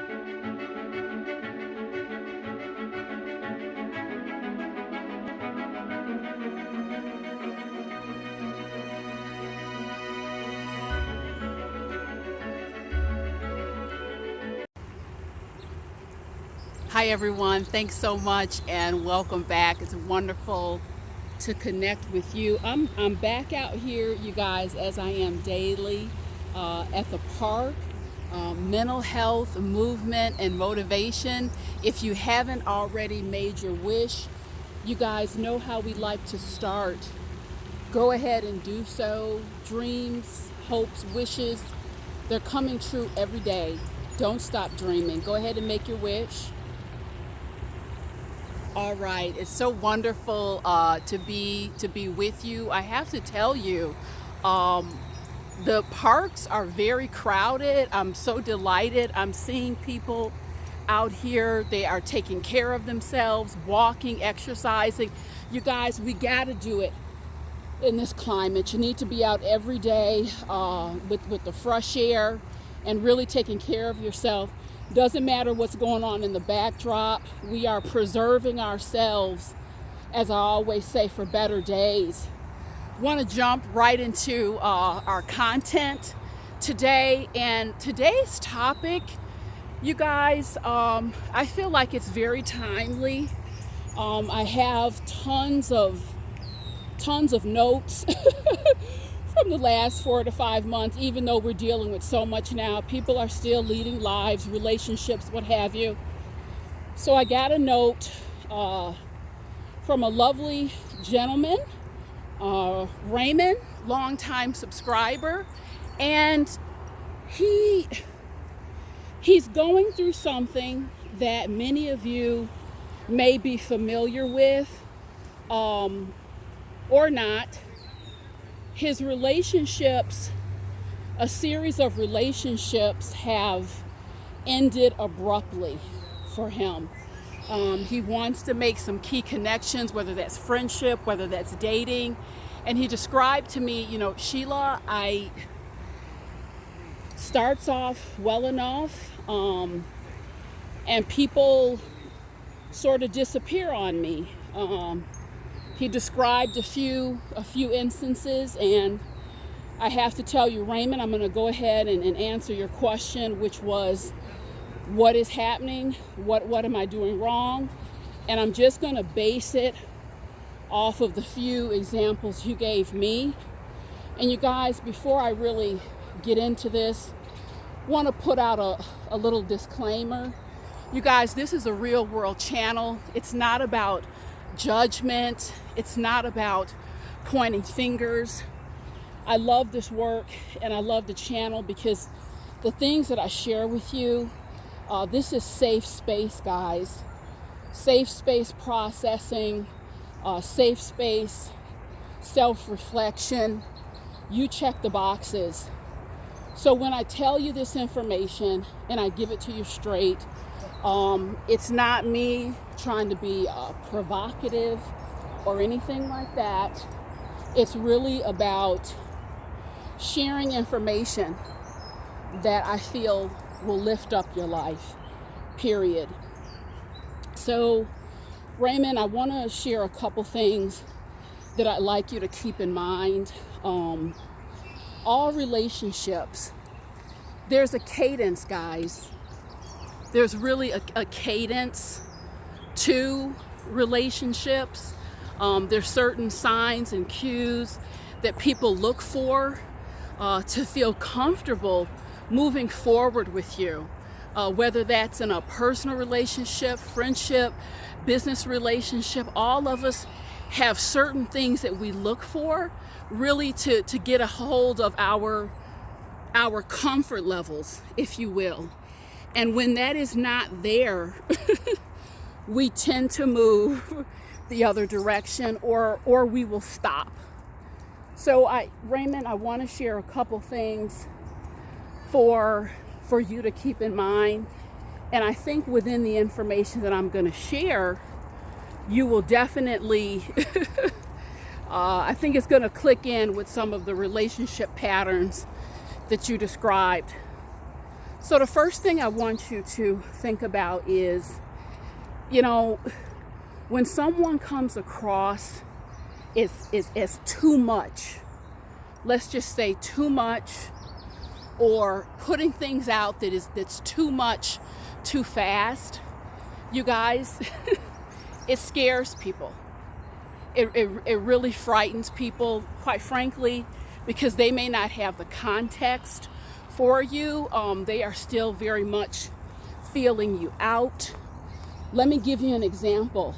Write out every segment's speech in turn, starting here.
Hi everyone, thanks so much and welcome back. It's wonderful to connect with you. I'm back out here, you guys, as I am daily at the park. Mental health, movement, and motivation. If you haven't already made your wish, you guys know how we like to start. Go ahead and do so. Dreams, hopes, wishes, they're coming true every day. Don't stop dreaming. Go ahead and make your wish. All right, it's so wonderful to be with you. I have to tell you, the parks are very crowded. I'm so delighted. I'm seeing people out here. They are taking care of themselves, walking, exercising. You guys, we gotta do it in this climate. You need to be out every day with the fresh air and really taking care of yourself. Doesn't matter what's going on in the backdrop. We are preserving ourselves, as I always say, for better days. Want to jump right into our content today. And today's topic, you guys, I feel like it's very timely. I have tons of notes from the last 4 to 5 months. Even though we're dealing with so much now, people are still leading lives, relationships, what have you. So I got a note from a lovely gentleman, Raymond, longtime subscriber, and he's going through something that many of you may be familiar with, or not. His relationships, a series of relationships have ended abruptly for him. He wants to make some key connections, whether that's friendship, whether that's dating. And he described to me, Sheila, I starts off well enough, and people sort of disappear on me. He described a few instances, and I have to tell you, Raymond, I'm going to go ahead and answer your question, which was, what is happening? What am I doing wrong? And I'm just going to base it off of the few examples you gave me. And you guys, before I really get into this, want to put out a little disclaimer. You guys, this is a real world channel. It's not about judgment. It's not about pointing fingers. I love this work and I love the channel because the things that I share with you, this is safe space, guys. Safe space processing, safe space, self-reflection. You check the boxes. So when I tell you this information and I give it to you straight, it's not me trying to be provocative or anything like that. It's really about sharing information that I feel will lift up your life, period. So, Raymond, I want to share a couple things that I'd like you to keep in mind. All relationships, there's a cadence, guys. There's really a cadence to relationships. There's certain signs and cues that people look for to feel comfortable moving forward with you, whether that's in a personal relationship, friendship, business relationship. All of us have certain things that we look for really to get a hold of our comfort levels, if you will. And when that is not there, we tend to move the other direction, or we will stop. So Raymond, I want to share a couple things for you to keep in mind. And I think within the information that I'm going to share, you will definitely, I think it's going to click in with some of the relationship patterns that you described. So the first thing I want you to think about is, you know, when someone comes across is too much, let's just say too much, or putting things out that's too much, too fast, you guys, it scares people. It really frightens people, quite frankly, because they may not have the context for you. They are still very much feeling you out. Let me give you an example.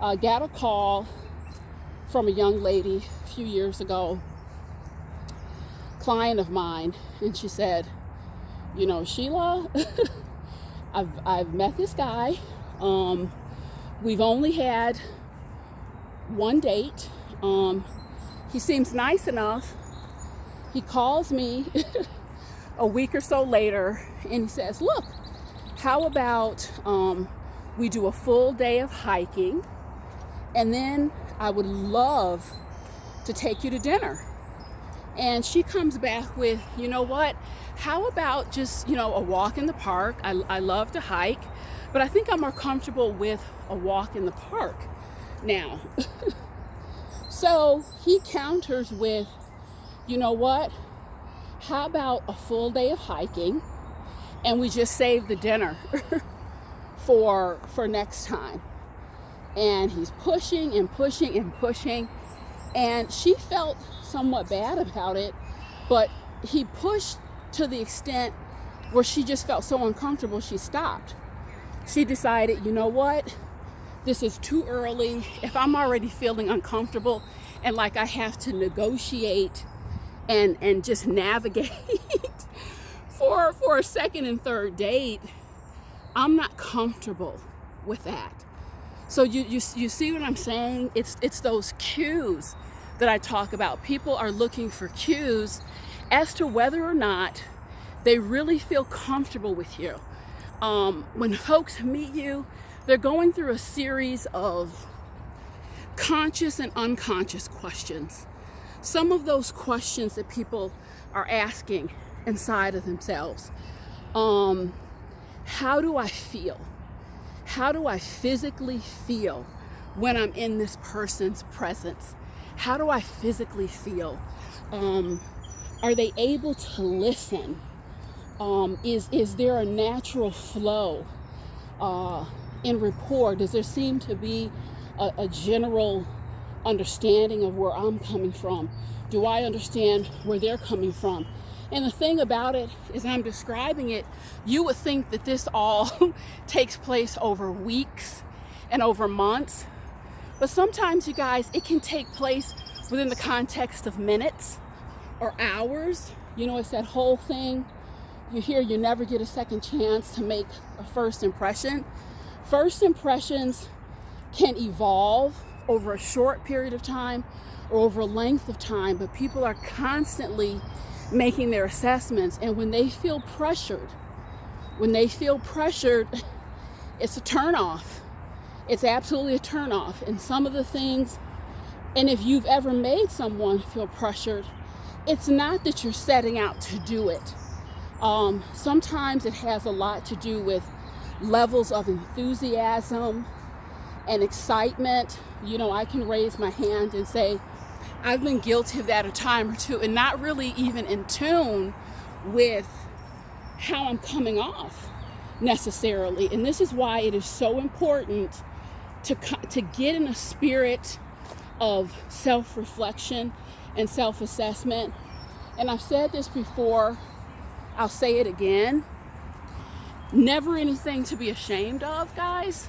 I got a call from a young lady a few years ago, client of mine, and she said, you know, Sheila, I've met this guy. We've only had one date. He seems nice enough. He calls me a week or so later and he says, look, how about we do a full day of hiking, and then I would love to take you to dinner. And she comes back with, you know what, how about just, you know, a walk in the park? I love to hike, but I think I'm more comfortable with a walk in the park now. So he counters with, you know what, how about a full day of hiking and we just save the dinner for next time? And he's pushing and pushing and pushing, and she felt somewhat bad about it, but he pushed to the extent where she just felt so uncomfortable she stopped. She decided, you know what, this is too early. If I'm already feeling uncomfortable and like I have to negotiate and just navigate for a second and third date, I'm not comfortable with that. So you see what I'm saying? It's those cues that I talk about. People are looking for cues as to whether or not they really feel comfortable with you. When folks meet you, they're going through a series of conscious and unconscious questions. Some of those questions that people are asking inside of themselves. How do I feel? How do I physically feel when I'm in this person's presence? How do I physically feel? Are they able to listen? Is there a natural flow in rapport? Does there seem to be a general understanding of where I'm coming from? Do I understand where they're coming from? And the thing about it is, I'm describing it, you would think that this all takes place over weeks and over months. But sometimes, you guys, it can take place within the context of minutes or hours. You know, it's that whole thing. You hear you never get a second chance to make a first impression. First impressions can evolve over a short period of time or over a length of time, but people are constantly making their assessments. And when they feel pressured, it's a turnoff. It's absolutely a turnoff. And some of the things, and if you've ever made someone feel pressured, it's not that you're setting out to do it. Sometimes it has a lot to do with levels of enthusiasm and excitement. You know, I can raise my hand and say, I've been guilty of that a time or two, and not really even in tune with how I'm coming off necessarily. And this is why it is so important to get in a spirit of self-reflection and self-assessment. And I've said this before, I'll say it again. Never anything to be ashamed of, guys.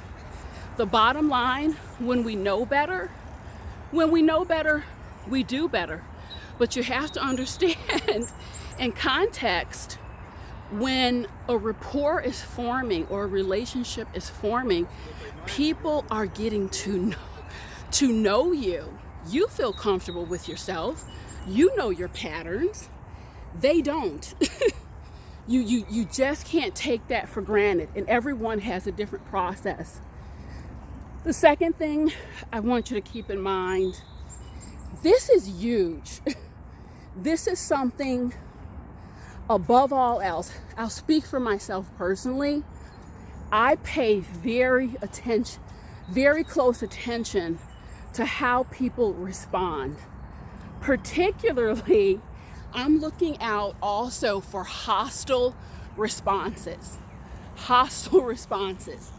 The bottom line, when we know better, we do better. But you have to understand in context, when a rapport is forming or a relationship is forming, people are getting to know you. You feel comfortable with yourself. You know your patterns. They don't. You just can't take that for granted, and everyone has a different process. The second thing I want you to keep in mind, this is huge. This is something above all else, I'll speak for myself personally, I pay very close attention to how people respond. Particularly, I'm looking out also for hostile responses. Hostile responses.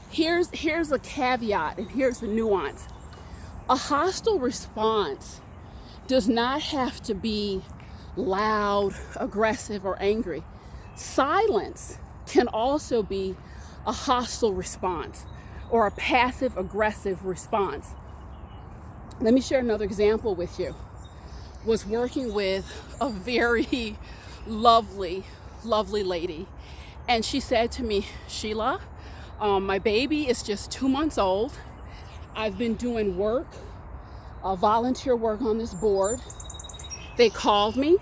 Here's a caveat and here's the nuance. A hostile response does not have to be loud, aggressive, or angry. Silence can also be a hostile response or a passive aggressive response. Let me share another example with you. Was working with a very lovely lady, and she said to me, Sheila, my baby is just 2 months old. I've been doing work, volunteer work on this board. They called me.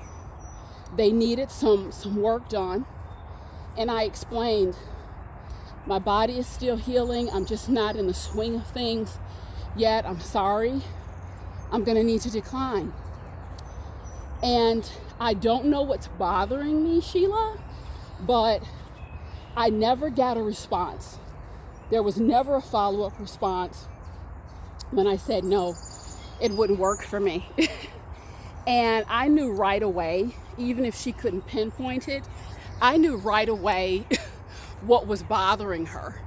They needed some work done. And I explained, my body is still healing. I'm just not in the swing of things yet. I'm sorry. I'm going to need to decline. And I don't know what's bothering me, Sheila, but I never got a response. There was never a follow-up response when I said no, it wouldn't work for me. And I knew right away, even if she couldn't pinpoint it, I knew right away what was bothering her.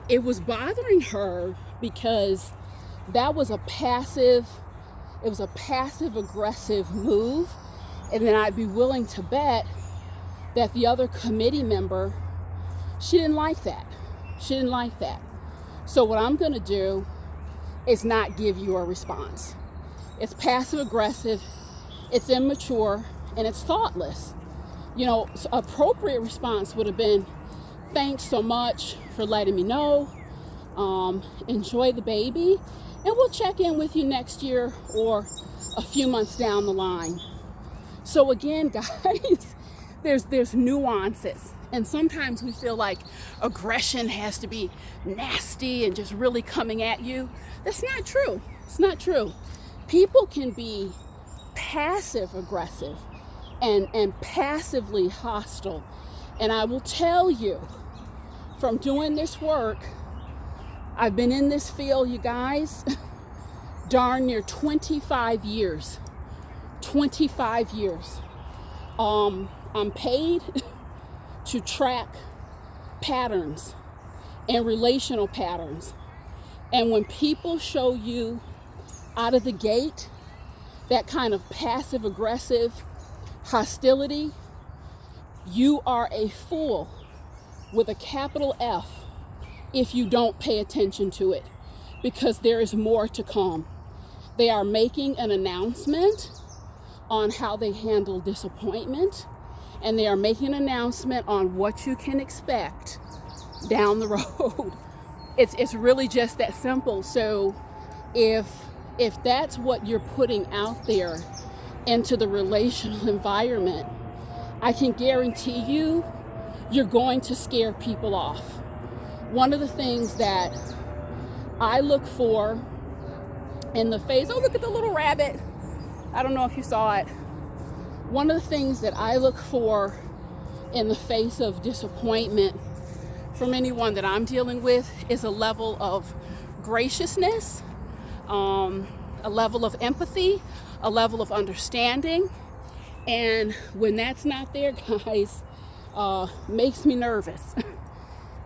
It was bothering her because that was a passive aggressive move. And then I'd be willing to bet that the other committee member, she didn't like that. She didn't like that. So what I'm going to do is not give you a response. It's passive aggressive, it's immature, and it's thoughtless. You know, appropriate response would have been, thanks so much for letting me know. Enjoy the baby, and we'll check in with you next year or a few months down the line. So again, guys, there's nuances. And sometimes we feel like aggression has to be nasty and just really coming at you. That's not true. It's not true. People can be passive aggressive and passively hostile. And I will tell you, from doing this work, I've been in this field, you guys, darn near 25 years. 25 years. I'm paid to track patterns and relational patterns. And when people show you out of the gate that kind of passive aggressive hostility, you are a fool with a capital F if you don't pay attention to it, because there is more to come. They are making an announcement on how they handle disappointment, and they are making an announcement on what you can expect down the road. It's really just that simple. So if that's what you're putting out there into the relational environment, I can guarantee you, you're going to scare people off. One of the things that I look for in the face, oh, look at the little rabbit. I don't know if you saw it. One of the things that I look for in the face of disappointment from anyone that I'm dealing with is a level of graciousness, a level of empathy, a level of understanding. And when that's not there, guys, makes me nervous.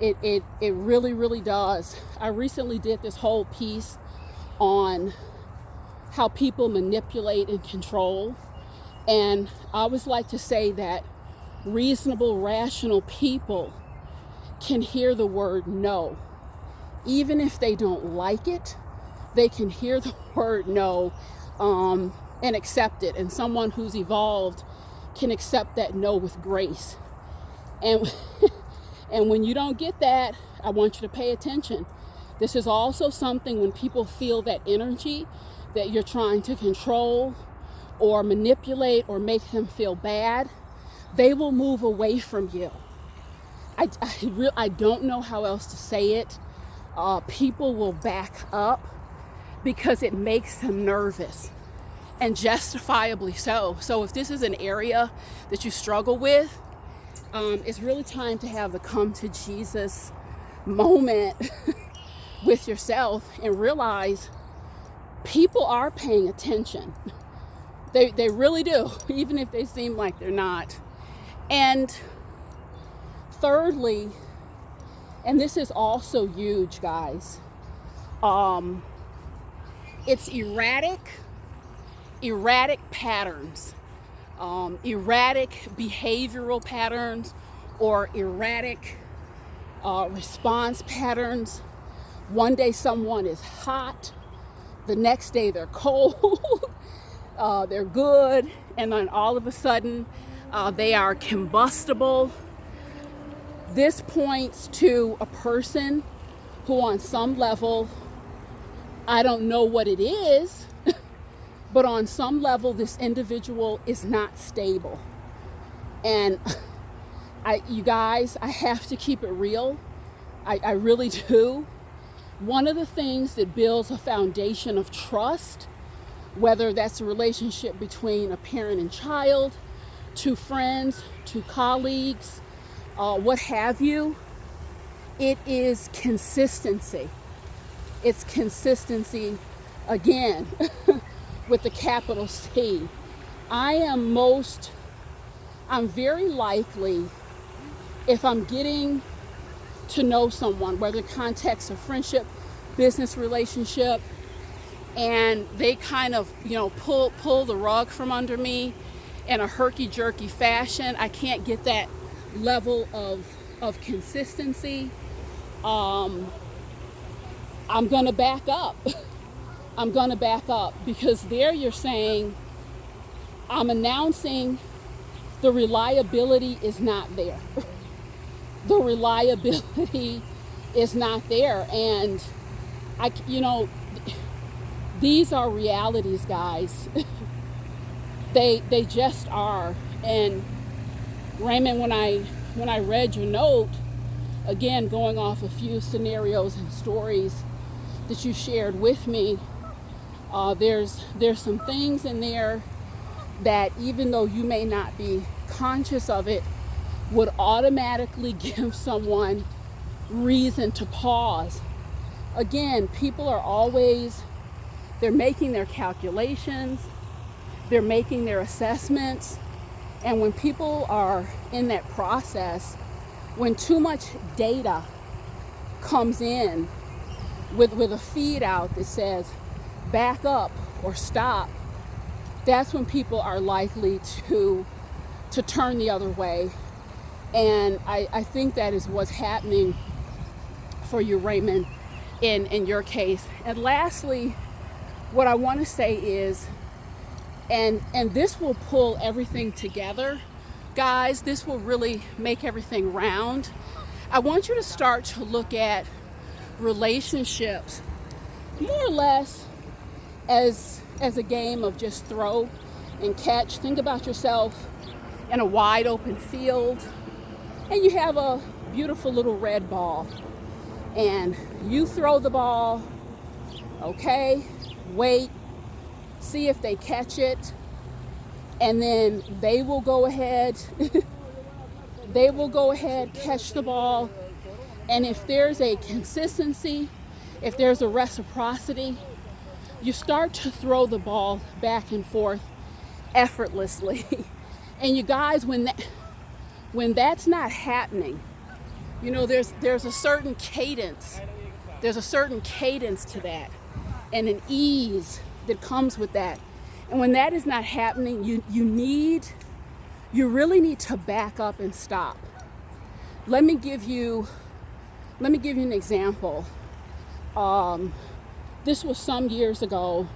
It really, really does. I recently did this whole piece on how people manipulate and control. And I always like to say that reasonable, rational people can hear the word no. Even if they don't like it, they can hear the word no and accept it. And someone who's evolved can accept that no with grace. And and when you don't get that, I want you to pay attention. This is also something when people feel that energy that you're trying to control or manipulate or make them feel bad, they will move away from you. I don't know how else to say it. People will back up because it makes them nervous. and justifiably so. So if this is an area that you struggle with, it's really time to have the come to Jesus moment with yourself and realize people are paying attention. They really do, even if they seem like they're not. And thirdly, and this is also huge, guys, it's erratic patterns, erratic behavioral patterns, or erratic response patterns. One day someone is hot, the next day they're cold, they're good, and then all of a sudden they are combustible. This points to a person who on some level, I don't know what it is, but on some level this individual is not stable. And you guys, I have to keep it real. I really do. One of the things that builds a foundation of trust, whether that's a relationship between a parent and child, two friends, two colleagues, what have you, it is consistency. It's consistency, again, with the capital C. I'm very likely, if I'm getting to know someone, whether context of friendship, business relationship, and they kind of, pull the rug from under me in a herky-jerky fashion, I can't get that level of consistency, I'm gonna back up. I'm gonna back up, because there you're saying, I'm announcing the reliability is not there. The reliability is not there. And these are realities, guys. They just are. And Raymond, when I read your note, again, going off a few scenarios and stories that you shared with me, there's some things in there that, even though you may not be conscious of it, would automatically give someone reason to pause. Again, people are always, they're making their calculations, they're making their assessments, and when people are in that process, when too much data comes in with a feed out that says back up or stop, that's when people are likely to turn the other way. And I think that is what's happening for you, Raymond, in your case. And lastly, what I want to say is, and this will pull everything together, guys, this will really make everything round. I want you to start to look at relationships more or less as a game of just throw and catch. Think about yourself in a wide open field, and you have a beautiful little red ball, and you throw the ball, okay, wait, see if they catch it, and then they will go ahead catch the ball. And if there's a consistency, if there's a reciprocity, you start to throw the ball back and forth effortlessly. And you guys, when that's not happening, there's a certain cadence. There's a certain cadence to that, and an ease that comes with that. And when that is not happening, you really need to back up and stop. Let me give you an example. This was some years ago.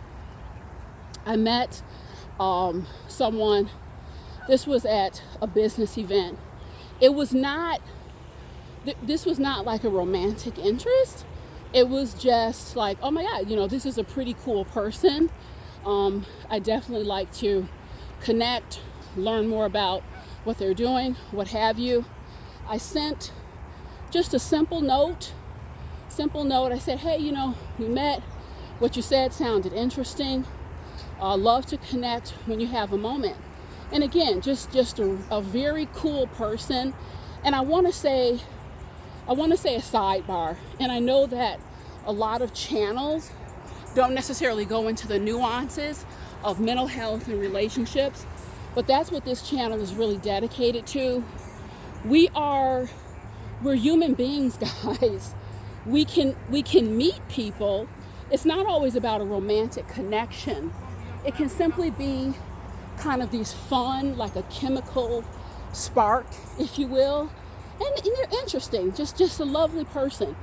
I met someone. This was at a business event. It was not, this was not like a romantic interest. It was just like, oh my God, this is a pretty cool person. I definitely like to connect, learn more about what they're doing, what have you. I sent just a simple note. I said, hey, we met. What you said sounded interesting. love to connect when you have a moment. And again, just a very cool person. And I want to say a sidebar. And I know that a lot of channels don't necessarily go into the nuances of mental health and relationships, but that's what this channel is really dedicated to. We're human beings, guys. We can meet people. It's not always about a romantic connection. It can simply be kind of these fun, like a chemical spark, if you will. And they're interesting, just a lovely person.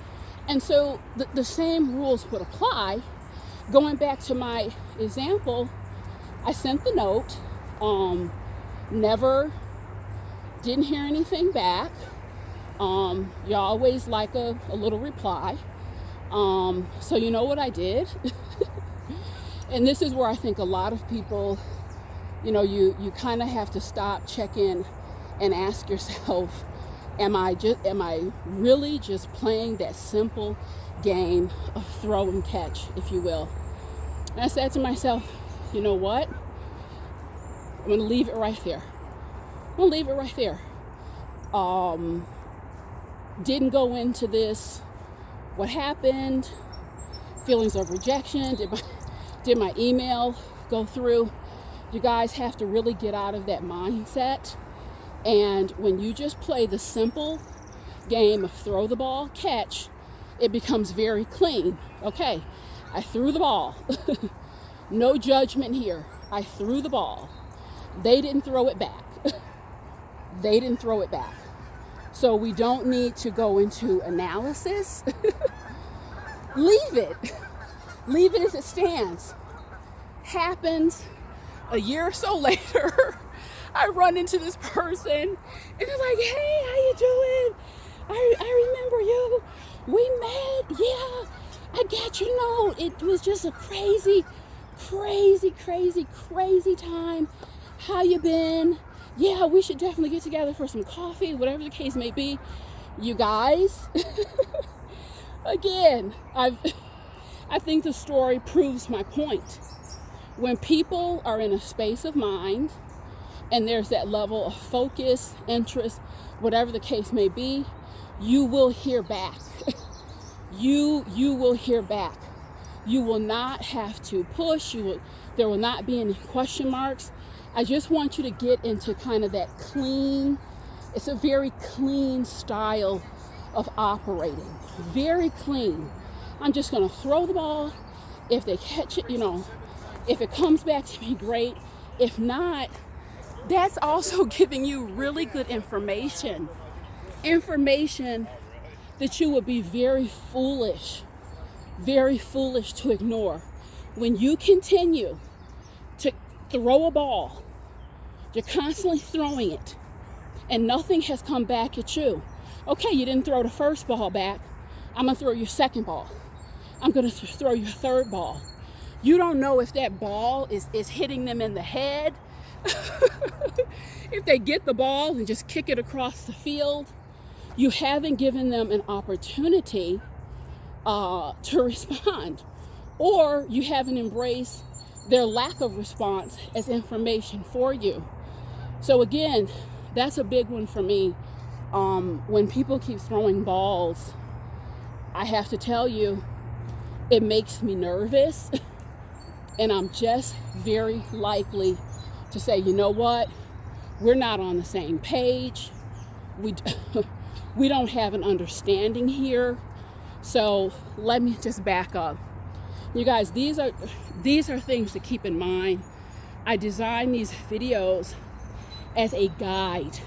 And so the same rules would apply. Going back to my example, I sent the note, didn't hear anything back. You always like a little reply. So you know what I did? And this is where I think a lot of people, you kind of have to stop, check in, and ask yourself, am I really just playing that simple game of throw and catch, if you will? And I said to myself, you know what? I'm going to leave it right there. Didn't go into this, what happened, feelings of rejection, did my email go through? You guys have to really get out of that mindset. And when you just play the simple game of throw the ball, catch, it becomes very clean. Okay, I threw the ball. No judgment here. I threw the ball. They didn't throw it back. So we don't need to go into analysis. Leave it as it stands. Happens a year or so later. I run into this person and they're like, hey, how you doing? I remember you. We met. Yeah, I got your note. It was just a crazy time. How you been? Yeah, we should definitely get together for some coffee, whatever the case may be. You guys, again, I think the story proves my point. When people are in a space of mind and there's that level of focus, interest, whatever the case may be, you will hear back. You will hear back. You will not have to push. There will not be any question marks. I just want you to get into kind of that clean, it's a very clean style of operating. Very clean. I'm just going to throw the ball. If they catch it, if it comes back to me, great. If not, that's also giving you really good information. Information that you would be very foolish to ignore. When you continue to throw a ball, you're constantly throwing it, and nothing has come back at you. Okay, you didn't throw the first ball back. I'm going to throw your second ball. I'm going to throw your third ball. You don't know if that ball is hitting them in the head. If they get the ball and just kick it across the field, you haven't given them an opportunity to respond, or you haven't embraced their lack of response as information for you. So again, that's a big one for me. When people keep throwing balls, I have to tell you, it makes me nervous, and I'm just very likely to say, you know what, we're not on the same page. We don't have an understanding here. So let me just back up. You guys, these are things to keep in mind. I designed these videos as a guide,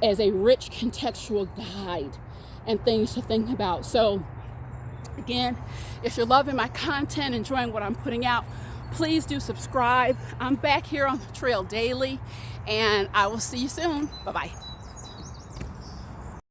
as a rich contextual guide, and things to think about. So again, if you're loving my content, enjoying what I'm putting out, please do subscribe. I'm back here on the trail daily, and I will see you soon. Bye-bye.